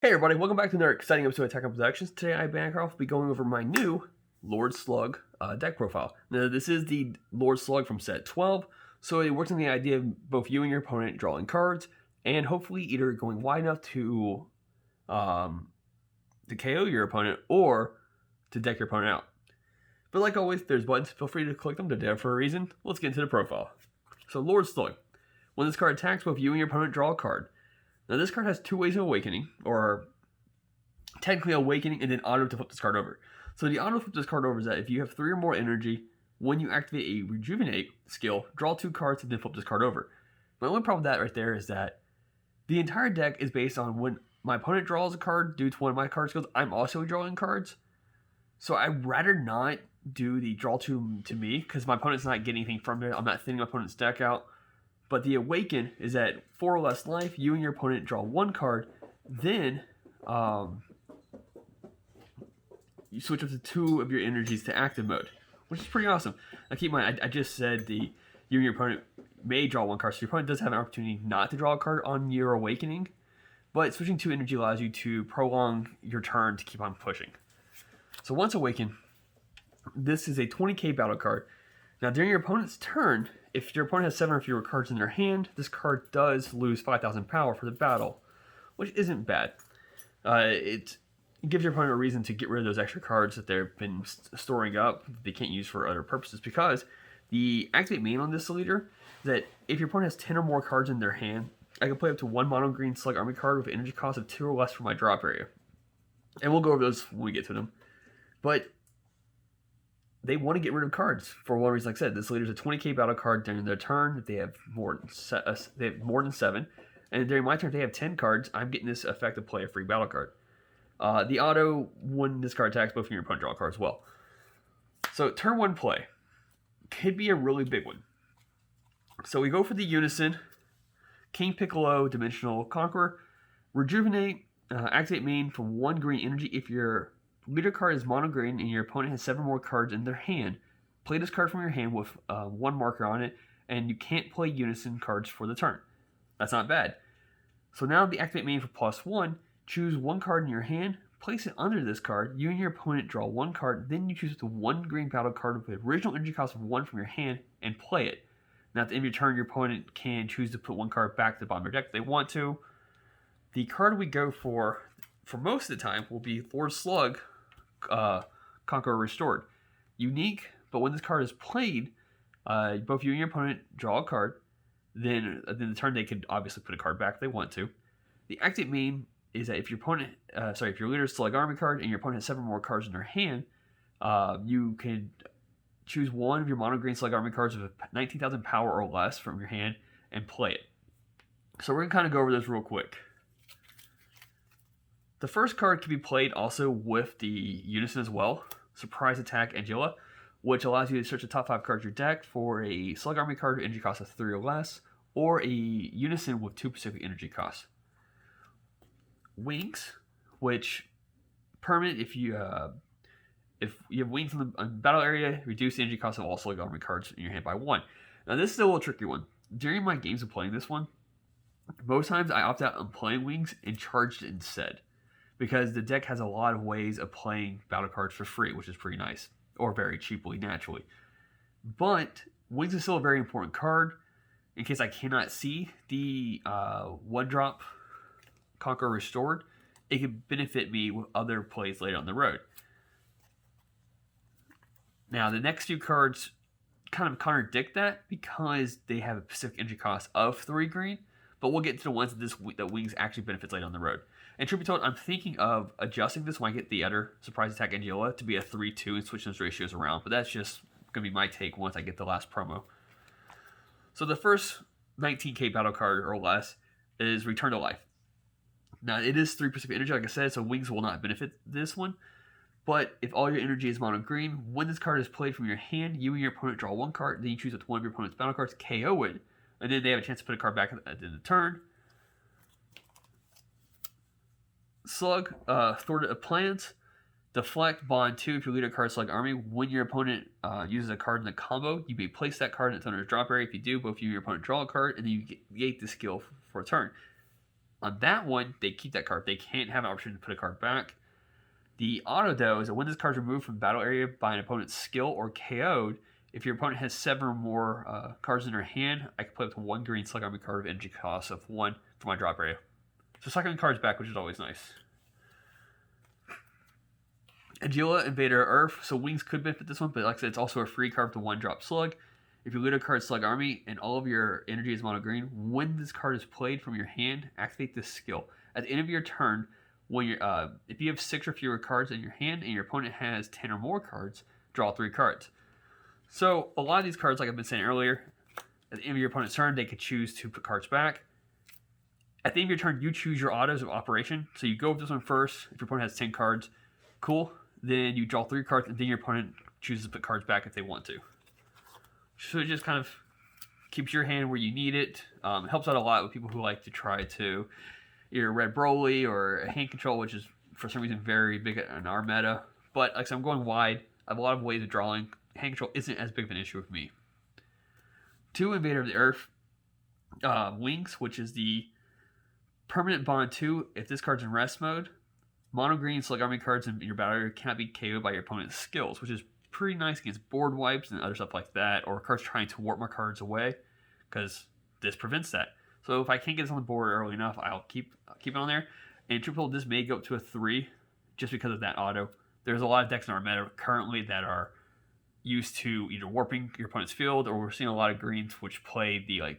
Hey everybody, welcome back to another exciting episode of Attack on Productions. Today I, Bancroft, will be going over my new Lord Slug deck profile. Now this is the Lord Slug from set 12, so it works on the idea of both you and your opponent drawing cards, and hopefully either going wide enough to KO your opponent, or to deck your opponent out. But like always, there's buttons, feel free to click them, they're there for a reason. Let's get into the profile. So Lord Slug. When this card attacks, both you and your opponent draw a card. Now this card has two ways of awakening, or technically awakening and then auto to flip this card over. So the auto to flip this card over is that if you have 3 or more energy, when you activate a rejuvenate skill, draw 2 cards and then flip this card over. My only problem with that right there is that the entire deck is based on when my opponent draws a card due to one of my card skills, I'm also drawing cards. So I'd rather not do the draw 2 to me because my opponent's not getting anything from it. I'm not thinning my opponent's deck out. But the awaken is at 4 or less life, you and your opponent draw 1 card, then you switch up to 2 of your energies to active mode, which is pretty awesome. Now keep in mind, I just said you and your opponent may draw 1 card, so your opponent does have an opportunity not to draw a card on your awakening, but switching 2 energy allows you to prolong your turn to keep on pushing. So once awakened, this is a 20k battle card. Now during your opponent's turn, if your opponent has 7 or fewer cards in their hand, this card does lose 5,000 power for the battle, which isn't bad. It gives your opponent a reason to get rid of those extra cards that they've been storing up that they can't use for other purposes, because the activate main on this leader is that if your opponent has 10 or more cards in their hand, I can play up to 1 mono green slug army card with energy cost of 2 or less for my drop area. And we'll go over those when we get to them. But they want to get rid of cards for one reason. Like I said, this leader's a 20k battle card during their turn. If they have more than 7, and during my turn, if they have 10 cards, I'm getting this effect to play a free battle card. The auto, when this card attacks, both of your opponent draw a card as well. So turn 1 play could be a really big one. So we go for the Unison, King Piccolo, Dimensional Conqueror, Rejuvenate, activate main for 1 green energy. If your leader card is mono green and your opponent has 7 more cards in their hand, play this card from your hand with 1 marker on it, and you can't play Unison cards for the turn. That's not bad. So now the activate main for +1, choose 1 card in your hand, place it under this card, you and your opponent draw 1 card, then you choose the 1 green battle card with the original energy cost of 1 from your hand and play it. Now at the end of your turn, your opponent can choose to put 1 card back to the bottom of your deck if they want to. The card we go for most of the time, will be Lord Slug, Conqueror Restored. Unique, but when this card is played, both you and your opponent draw a card. Then the turn they could obviously put a card back if they want to. The activate main is that if your opponent, if your leader's Slug Army card and your opponent has 7 more cards in their hand, you can choose 1 of your mono green Slug Army cards with 19,000 power or less from your hand and play it. So we're gonna kind of go over this real quick. The first card can be played also with the Unison as well, Surprise Attack Angela, which allows you to search the top 5 cards of your deck for a Slug Army card with energy cost of 3 or less, or a Unison with 2 specific energy costs. Wings, which permanent if you have wings in the battle area, reduce the energy cost of all Slug Army cards in your hand by 1. Now this is a little tricky one. During my games of playing this one, most times I opt out on playing wings and charged instead, because the deck has a lot of ways of playing battle cards for free, which is pretty nice, or very cheaply, naturally. But wings is still a very important card. In case I cannot see the 1-drop Conqueror Restored, it could benefit me with other plays later on the road. Now, the next 2 cards kind of contradict that because they have a specific energy cost of 3 green, but we'll get to the ones that Wings actually benefits later on the road. And truth be told, I'm thinking of adjusting this when I get the other Surprise Attack Angela to be a 3-2 and switch those ratios around, but that's just going to be my take once I get the last promo. So the first 19k battle card or less is Return to Life. Now, it is 3 specific energy, like I said, so Wings will not benefit this one. But if all your energy is mono green, when this card is played from your hand, you and your opponent draw 1 card, then you choose one of your opponent's battle cards, KO it, and then they have a chance to put a card back at the end of the turn. Slug, Thwarted Plans, Deflect, Bond 2 if your leader card Slug Army. When your opponent uses a card in the combo, you may place that card in its owner's drop area. If you do, both you and your opponent draw a card, and then you negate the skill for a turn. On that one, they keep that card. They can't have an option to put a card back. The auto, though, is that when this card is removed from the battle area by an opponent's skill or KO'd, if your opponent has 7 or more cards in their hand, I can play up to 1 green Slug Army card of energy cost of 1 for my drop area. So cycling cards back, which is always nice. Agila, Invader, Earth. So Wings could benefit this one, but like I said, it's also a free card to 1-drop Slug. If you loot a card Slug Army and all of your energy is mono green, when this card is played from your hand, activate this skill. At the end of your turn, when you're, if you have 6 or fewer cards in your hand and your opponent has 10 or more cards, draw 3 cards. So a lot of these cards, like I've been saying earlier, at the end of your opponent's turn, they could choose to put cards back. At the end of your turn, you choose your autos of operation. So you go with this one first. If your opponent has 10 cards, cool. Then you draw 3 cards, and then your opponent chooses to put cards back if they want to. So it just kind of keeps your hand where you need it. Helps out a lot with people who like to try to either Red Broly or hand control, which is for some reason very big in our meta. But like I said, I'm going wide. I have a lot of ways of drawing. Hand control isn't as big of an issue with me. 2 Invader of the Earth. Wings, which is the permanent bond 2. If this card's in rest mode, mono green Slug Army cards in your battle area cannot be KO'd by your opponent's skills, which is pretty nice against board wipes and other stuff like that, or cards trying to warp my cards away, because this prevents that. So if I can't get this on the board early enough, I'll keep it on there. And triple, this may go up to a 3 just because of that auto. There's a lot of decks in our meta currently that are used to either warping your opponent's field, or we're seeing a lot of greens which play the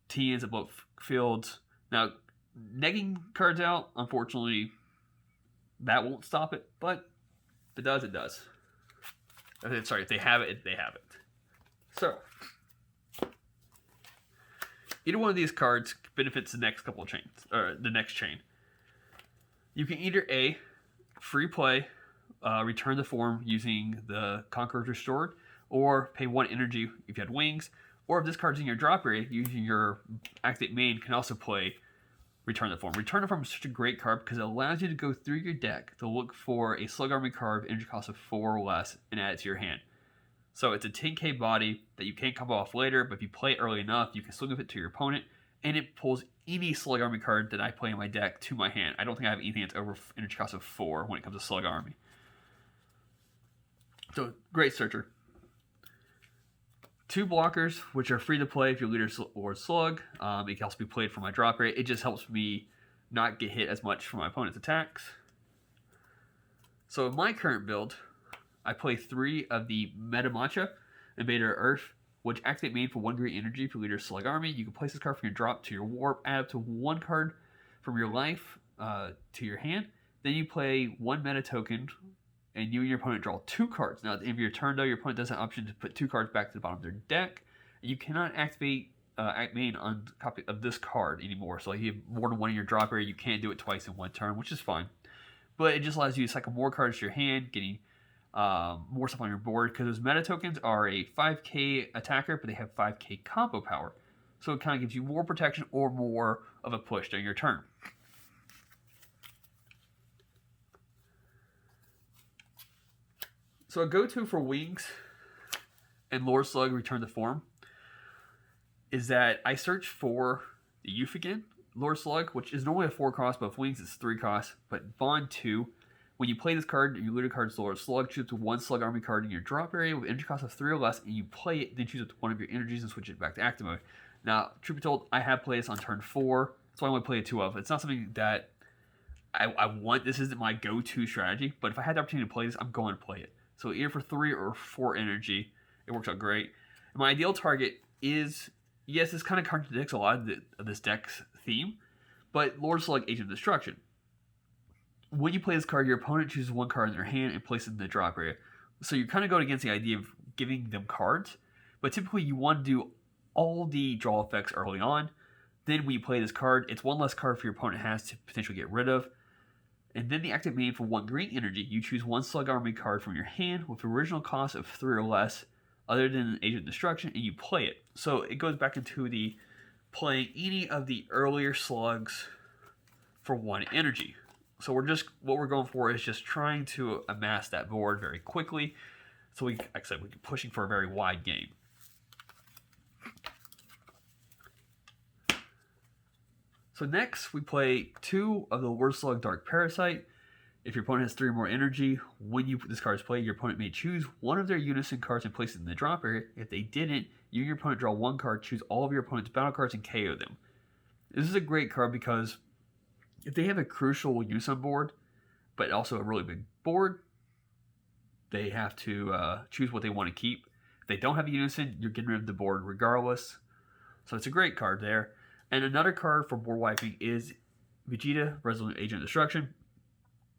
TNs at both fields. Now, negging cards out, unfortunately, that won't stop it, but if it does, it does. Sorry, if they have it, they have it. So, either one of these cards benefits the next couple of chains, or the next chain. You can either A, free play, return the form using the Conqueror's Restored, or pay 1 energy if you had Wings, or if this card's in your drop area, using your activate main can also play Return the Form. Return the Form is such a great card because it allows you to go through your deck to look for a Slug Army card with energy cost of 4 or less and add it to your hand. So it's a 10k body that you can't combo off later, but if you play it early enough, you can swing with it to your opponent, and it pulls any Slug Army card that I play in my deck to my hand. I don't think I have anything that's over energy cost of 4 when it comes to Slug Army. So, great searcher. 2 blockers, which are free to play if you're leader Lord Slug. It can also be played for my drop rate. It just helps me not get hit as much from my opponent's attacks. So in my current build, I play 3 of the Meta Matcha, Invader Earth, which activate main for 1 green energy for leader Slug Army. You can place this card from your drop to your warp, add up to 1 card from your life to your hand. Then you play 1 meta token, and you and your opponent draw 2 cards. Now, at the end of your turn, though, your opponent does have an option to put 2 cards back to the bottom of their deck. You cannot activate act main on copy of this card anymore. So, like, you have more than 1 in your drop area. You can't do it twice in 1 turn, which is fine. But it just allows you to cycle more cards to your hand, getting more stuff on your board. Because those meta tokens are a 5k attacker, but they have 5k combo power. So, it kind of gives you more protection or more of a push during your turn. So a go-to for Wings and Lord Slug Return to Form is that I search for the Yuffie, Lord Slug, which is normally a 4 cost, but with Wings it's 3 cost. But Bond 2, when you play this card and you loot a card's Lord Slug, choose up to 1 Slug Army card in your drop area with energy cost of 3 or less, and you play it, then choose up to 1 of your energies and switch it back to active mode. Now, truth be told, I have played this on turn 4. That's why I only play 2 of. It's not something that I want. This isn't my go-to strategy, but if I had the opportunity to play this, I'm going to play it. So either for 3 or 4 energy, it works out great. And my ideal target is, yes, this kind of contradicts a lot of this deck's theme, but Lord Slug, Agent of Destruction. When you play this card, your opponent chooses 1 card in their hand and places it in the drop area. So you're kind of going against the idea of giving them cards, but typically you want to do all the draw effects early on. Then when you play this card, it's 1 less card for your opponent has to potentially get rid of. And then the active main for 1 green energy, you choose 1 Slug Army card from your hand with original cost of 3 or less, other than Agent of Destruction, and you play it. So it goes back into the playing any of the earlier slugs for 1 energy. So what we're going for is just trying to amass that board very quickly. So like I said, we're pushing for a very wide game. So next, we play 2 of the Lord Slug Dark Parasite. If your opponent has 3 or more energy, when this card is played, your opponent may choose one of their unison cards and place it in the drop area. If they didn't, you and your opponent draw 1 card, choose all of your opponent's battle cards, and KO them. This is a great card because if they have a crucial unison board, but also a really big board, they have to choose what they want to keep. If they don't have a unison, you're getting rid of the board regardless. So it's a great card there. And another card for board wiping is Vegeta, Resolute Agent of Destruction.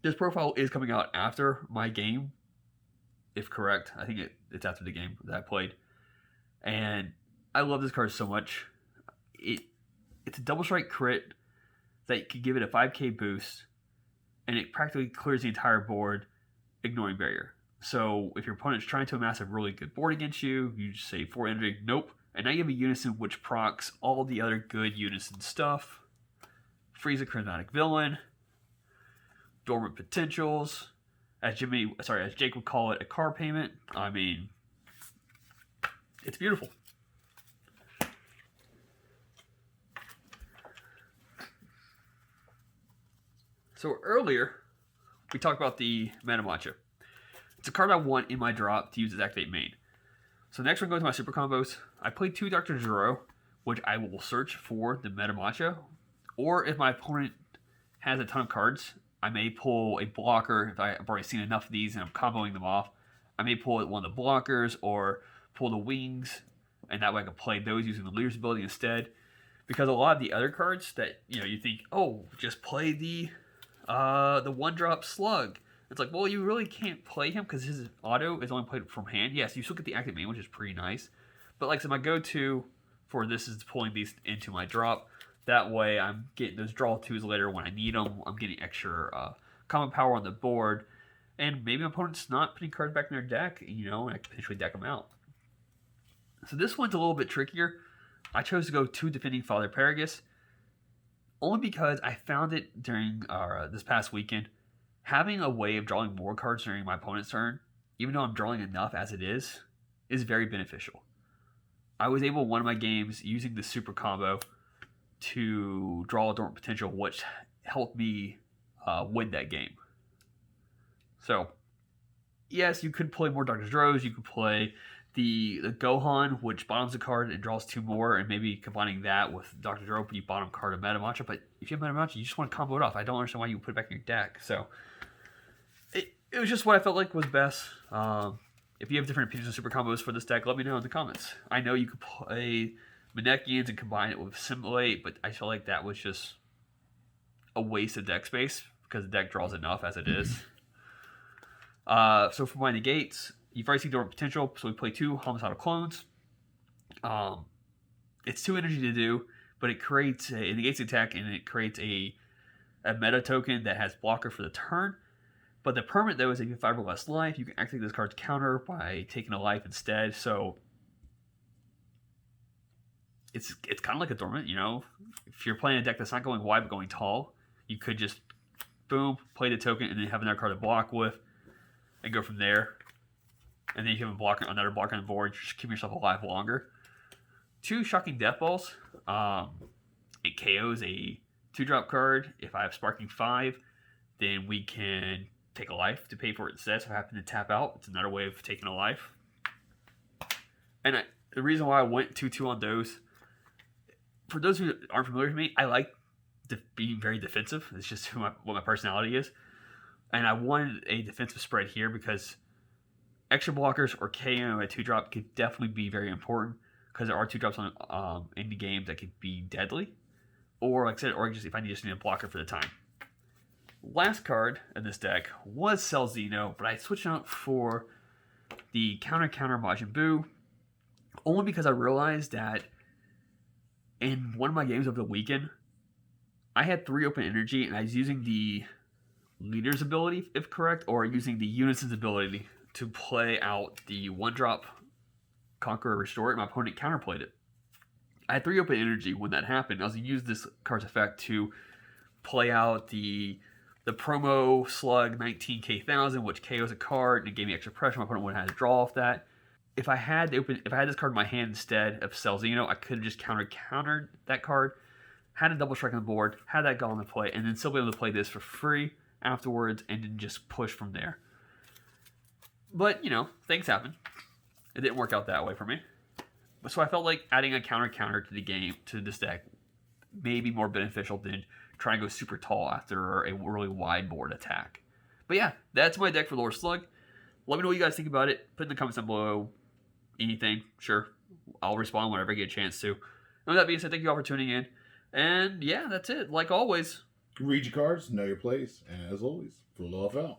This profile is coming out after my game, if correct. I think it's after the game that I played. And I love this card so much. It's a double strike crit that could give it a 5k boost, and it practically clears the entire board, ignoring barrier. So if your opponent's trying to amass a really good board against you, you just say 4 energy, nope. And now you have a unison which procs all the other good unison stuff. Freeze a charismatic villain. Dormant potentials. As Jake would call it, a car payment. I mean, it's beautiful. So earlier, we talked about the Meta Matcha. It's a card I want in my drop to use as activate main. So next we're going to my super combos. I played 2 Dr. Zero, which I will search for the Meta Matcha. Or if my opponent has a ton of cards, I may pull a blocker. If I've already seen enough of these and I'm comboing them off, I may pull one of the blockers or pull the wings, and that way I can play those using the leader's ability instead. Because a lot of the other cards that you think, oh, just play the 1-drop Slug. It's like, well, you really can't play him because his auto is only played from hand. Yes, you still get the active main, which is pretty nice. But like I said, my go-to for this is pulling these into my drop. That way I'm getting those draw 2s later when I need them. I'm getting extra common power on the board. And maybe my opponent's not putting cards back in their deck, and I can potentially deck them out. So this one's a little bit trickier. I chose to go 2 Defending Father Paragus, only because I found it during this past weekend. Having a way of drawing more cards during my opponent's turn, even though I'm drawing enough as it is very beneficial. I was able, one of my games, using the super combo to draw a dormant potential, which helped me win that game. So, yes, you could play more Dr. Zeros. You could play the Gohan, which bottoms a card and draws 2 more, and maybe combining that with Dr. Zero, you bottom card of Meta Matcha. But if you have Meta Matcha, you just want to combo it off. I don't understand why you would put it back in your deck. So, it was just what I felt like was best. If you have different opinions on super combos for this deck, let me know in the comments. I know you could play Manekians and combine it with Simulate, but I feel like that was just a waste of deck space because the deck draws enough as it is. So for my negates, you've already seen Dormant Potential, so we play 2 Homicidal Clones. It's 2 energy to do, but it negates the attack, and it creates a meta token that has blocker for the turn. But the permanent, though, is if you have 5 or less life, you can activate this card's counter by taking a life instead. So it's kind of like a dormant, If you're playing a deck that's not going wide but going tall, you could just, boom, play the token and then have another card to block with and go from there. And then you have another blocker on the board, just keep yourself alive longer. 2 Shocking Death Balls. It KOs a 2-drop card. If I have Sparking 5, then we can take a life to pay for it instead. So if I happen to tap out, it's another way of taking a life. And the reason why I went 2-2 on those, for those who aren't familiar with me, I like being very defensive. It's just what my personality is. And I wanted a defensive spread here because extra blockers or KO at 2-drop could definitely be very important because there are 2-drops in the game that could be deadly. Or like I said, or just if I just need a blocker for the time. Last card in this deck was Celzino, but I switched out for the counter Majin Buu, only because I realized that in one of my games over the weekend, I had 3 open energy, and I was using the leader's ability, if correct, or using the unison's ability to play out the 1-drop Conqueror Restore, and my opponent counterplayed it. I had 3 open energy when that happened. I was going to use this card's effect to play out the promo Slug 19k 1000, which KOs a card, and it gave me extra pressure. My opponent would have had to draw off that. If I had this card in my hand instead of Celzino, I could have just countered that card. had a double strike on the board, had that gone into play, and then still be able to play this for free afterwards and then just push from there. But, things happen. It didn't work out that way for me. So I felt like adding a counter to the game, to this deck, may be more beneficial than trying to go super tall after a really wide board attack. But yeah, that's my deck for Lord Slug. Let me know what you guys think about it. Put in the comments down below. Anything, sure. I'll respond whenever I get a chance to. And with that being said, thank you all for tuning in. And yeah, that's it. Like always. Read your cards, know your place, and as always, full off out.